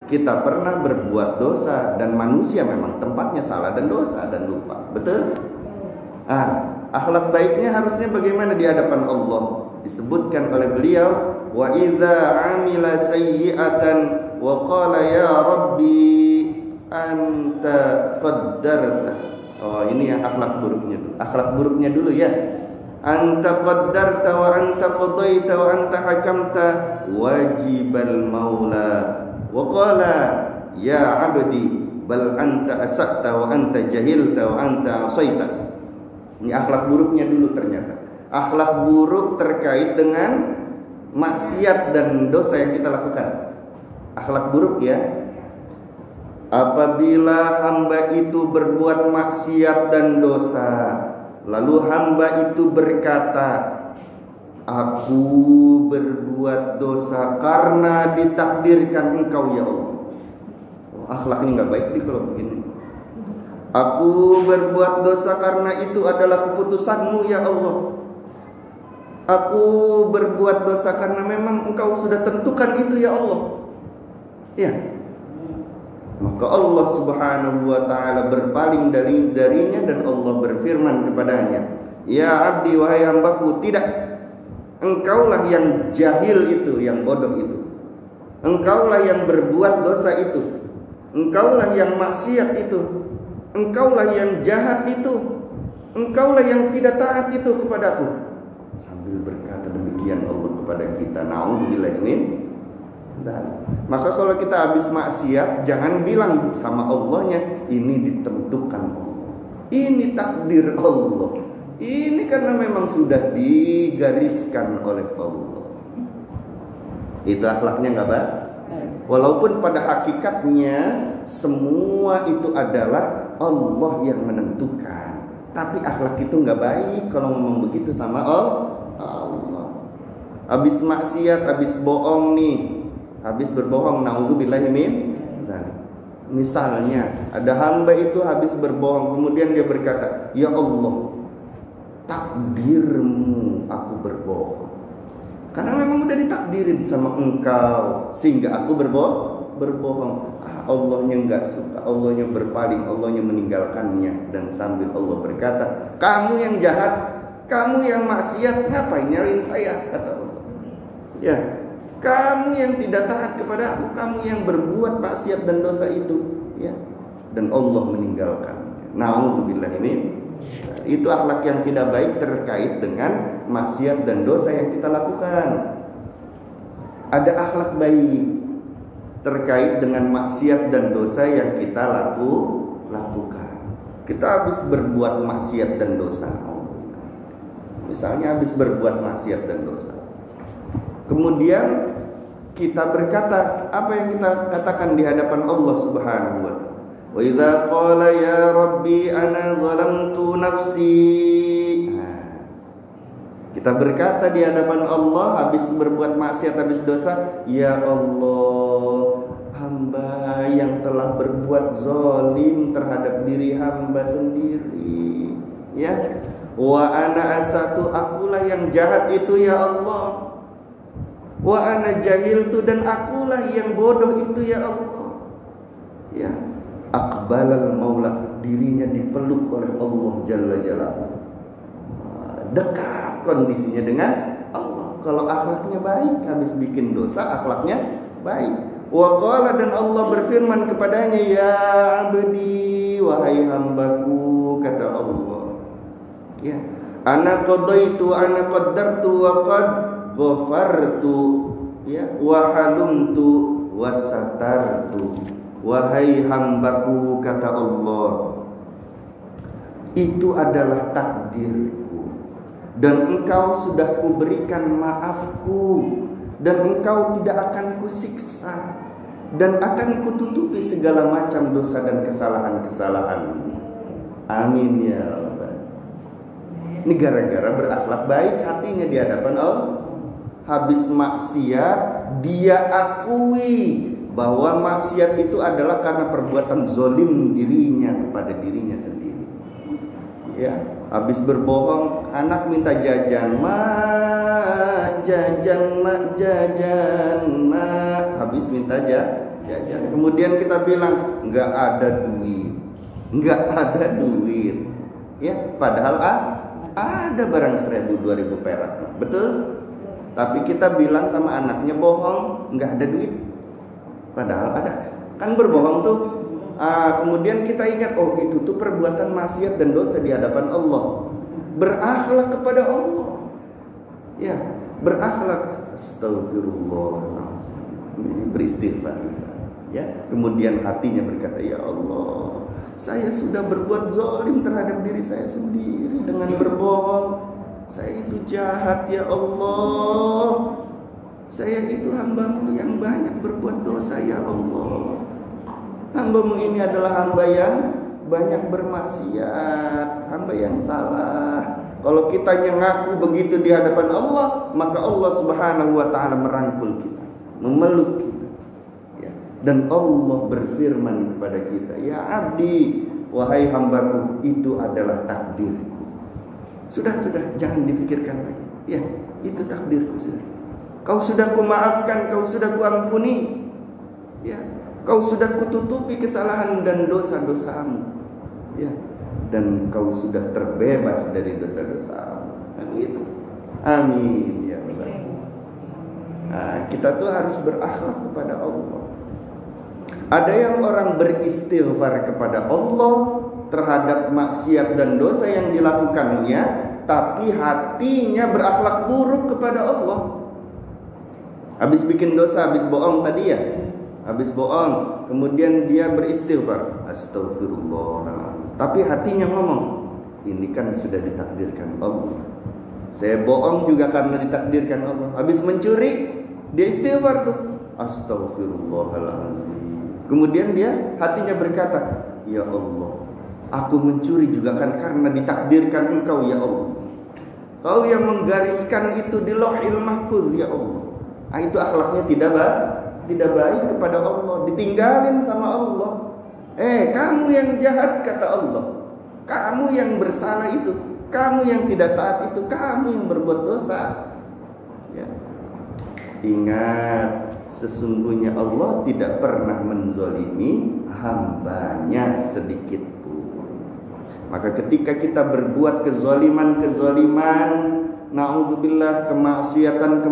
Kita pernah berbuat dosa, dan manusia memang tempatnya salah dan dosa dan lupa. Betul? Akhlak baiknya harusnya bagaimana di hadapan Allah? Disebutkan oleh beliau, wa idza amila sayyi'atan wa qala ya rabbi anta qaddarta. Oh, ini yang akhlak buruknya dulu. Akhlak buruknya dulu ya. Anta qaddarta wa anta qadaita wa anta hakamta wajibal maula. Wa qala ya abdi bal anta asakta wa anta jahilta wa anta asaita. Ini akhlak buruknya dulu ternyata. Akhlak buruk terkait dengan maksiat dan dosa yang kita lakukan. Akhlak buruk ya. Apabila hamba itu berbuat maksiat dan dosa, lalu hamba itu berkata, aku berbuat dosa karena ditakdirkan engkau ya Allah. Akhlaknya nggak baik nih kalau begini. Aku berbuat dosa karena itu adalah keputusanmu ya Allah. Aku berbuat dosa karena memang engkau sudah tentukan itu ya Allah. Ya. Maka Allah subhanahu wa ta'ala berpaling darinya dan Allah berfirman kepadanya, ya abdi wahai hambaku, tidak. Engkaulah yang jahil itu, yang bodoh itu. Engkaulah yang berbuat dosa itu. Engkaulah yang maksiat itu. Engkaulah yang jahat itu. Engkaulah yang tidak taat itu kepadaku. Sambil berkata demikian Allah kepada kita, na'udzubillah min. Maka kalau kita habis maksiat, jangan bilang sama Allahnya, ini ditentukan Allah, ini takdir Allah, ini karena memang sudah digariskan oleh Allah. Itu akhlaknya nggak baik. Walaupun pada hakikatnya semua itu adalah Allah yang menentukan, tapi akhlak itu nggak baik kalau ngomong begitu sama Allah. Habis maksiat, habis bohong nih, habis berbohong, na'udzubillahi min dzalik. Misalnya ada hamba itu habis berbohong, kemudian dia berkata, ya Allah, takdirmu aku berbohong, karena memang udah ditakdirin sama engkau sehingga aku berbohong. Allahnya nggak suka, Allahnya berpaling, Allahnya meninggalkannya. Dan sambil Allah berkata, kamu yang jahat, kamu yang maksiat, ngapain nyalin saya, kata Allah. Ya, kamu yang tidak taat kepada aku, kamu yang berbuat maksiat dan dosa itu, ya. Dan Allah meninggalkan. Na'udzubillahi min. Itu akhlak yang tidak baik terkait dengan maksiat dan dosa yang kita lakukan. Ada akhlak baik terkait dengan maksiat dan dosa yang kita lakukan. Kita habis berbuat maksiat dan dosa. Misalnya habis berbuat maksiat dan dosa, kemudian kita berkata, apa yang kita katakan di hadapan Allah Subhanahu wa ta'ala? Wa idza qala ya rabbi ana zalamtu nafsi. Kita berkata di hadapan Allah habis berbuat maksiat, habis dosa, ya Allah, hamba yang telah berbuat zalim terhadap diri hamba sendiri. Ya. Wa ana asatu, akulah yang jahat itu ya Allah. Wa ana jahiltu, dan akulah yang bodoh itu ya Allah. Ya, aqbalal maula, dirinya dipeluk oleh Allah jalla jalaluhu. Dekat kondisinya dengan Allah. Kalau akhlaknya baik, habis bikin dosa akhlaknya baik. Wa qala, dan Allah berfirman kepadanya, ya abdi, wahai hambaku, kata Allah. Ya, ana qadaitu, ana qaddartu wa qad ghafartu, ya, wa halumtu wa satartu. Wahai hambaku, kata Allah, itu adalah takdirku, dan engkau sudah kuberikan maafku, dan engkau tidak akan kusiksa, dan akan kututupi segala macam dosa dan kesalahan-kesalahanmu. Amin ya Allah. Ini gara-gara berakhlak baik hatinya di hadapan Allah. Habis maksiat, dia akui bahwa maksiat itu adalah karena perbuatan zolim dirinya kepada dirinya sendiri. Ya, habis berbohong, anak minta jajan, jajan, jajan, habis minta jajan. Kemudian kita bilang nggak ada duit, ya. Padahal ada barang 1.000 2.000 perak, betul? Tapi kita bilang sama anaknya bohong, nggak ada duit, padahal ada. Kan berbohong tuh. Kemudian kita ingat, oh itu tuh perbuatan maksiat dan dosa di hadapan Allah. Berakhlak kepada Allah, ya, berakhlak, astagfirullahaladzim, beristighfar, ya. Kemudian hatinya berkata, ya Allah, saya sudah berbuat zalim terhadap diri saya sendiri dengan berbohong. Saya itu jahat, ya Allah. Saya itu hamba-Mu yang banyak berbuat dosa, ya Allah. Hamba-Mu ini adalah hamba yang banyak bermaksiat, hamba yang salah. Kalau kita ngaku begitu di hadapan Allah, maka Allah Subhanahu wa taala merangkul kita, memeluk kita. Ya. Dan Allah berfirman kepada kita, ya abdi, wahai hambaku, itu adalah takdirku. Sudah, jangan dipikirkan lagi. Ya, itu takdirku sudah. Kau sudah kumaafkan, kau sudah kuampuni. Ya, kau sudah kututupi kesalahan dan dosa-dosamu. Ya, dan kau sudah terbebas dari dosa-dosamu. Kan itu. Amin ya Allah. Nah, kita tuh harus berakhlak kepada Allah. Ada yang orang beristighfar kepada Allah terhadap maksiat dan dosa yang dilakukannya, tapi hatinya berakhlak buruk kepada Allah. Habis bikin dosa, habis bohong tadi ya, habis bohong, kemudian dia beristighfar, astagfirullahaladzim, tapi hatinya ngomong, ini kan sudah ditakdirkan Allah, saya bohong juga karena ditakdirkan Allah. Habis mencuri, dia istighfar tuh, astagfirullahaladzim. Kemudian dia hatinya berkata, ya Allah, aku mencuri juga kan karena ditakdirkan Engkau, ya Allah. Kau yang menggariskan itu di Lauhil Mahfuz, ya Allah. Nah, itu akhlaknya tidak baik kepada Allah, ditinggalin sama Allah. Kamu yang jahat, kata Allah. Kamu yang bersalah itu, kamu yang tidak taat itu, kamu yang berbuat dosa. Ya. Ingat, sesungguhnya Allah tidak pernah menzolimi hambanya sedikit pun. Maka ketika kita berbuat kezaliman, na'udzubillah, kemaksiatan,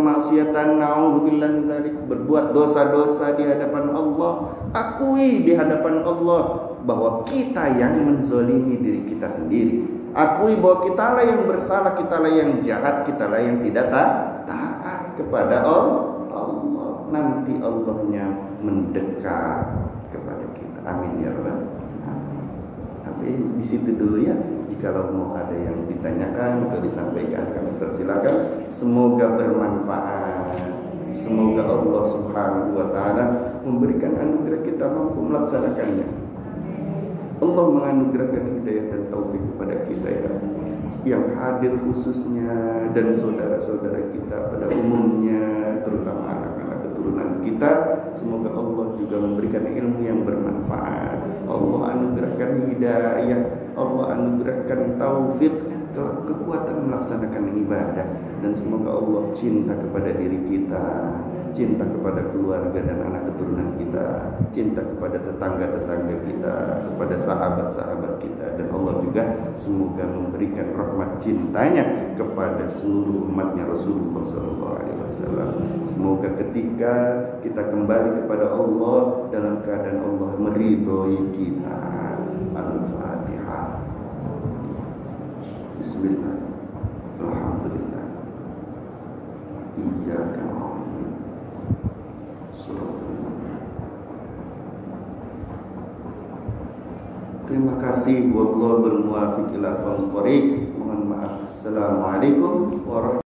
na'udzubillah min dzalik, berbuat dosa-dosa di hadapan Allah, akui di hadapan Allah bahwa kita yang menzolimi diri kita sendiri. Akui bahwa kitalah yang bersalah, kitalah yang jahat, kitalah yang tidak taat kepada Allah. Nanti Allahnya mendekat kepada kita. Amin ya Rabbal. Tapi di situ dulu ya. Jikalau mau ada yang ditanyakan atau disampaikan, kami persilakan. Semoga bermanfaat. Semoga Allah Subhanahu wa taala memberikan anugerah kita mampu melaksanakannya. Allah menganugerahkan hidayah dan taufik kepada kita ya, yang hadir khususnya dan saudara-saudara kita pada umumnya, terutama anak-anak keturunan kita. Semoga Allah juga memberikan ilmu yang bermanfaat. Allah anugerahkan hidayah, Allah anugerahkan taufik, kekuatan melaksanakan ibadah. Dan semoga Allah cinta kepada diri kita, cinta kepada keluarga dan anak keturunan kita, cinta kepada tetangga-tetangga kita, kepada sahabat-sahabat kita. Dan Allah juga semoga memberikan rahmat cintanya kepada seluruh umatnya Rasulullah SAW. Semoga ketika kita kembali kepada Allah dalam keadaan Allah meridhoi kita. Al-Fatihah. Bismillah. Alhamdulillah. Iyyaka na'budu. Terima kasih. Wallahu bil muwaffiq ila aqwamit thoriq. Mohon maaf. Assalamualaikum warahmatullahi wabarakatuh.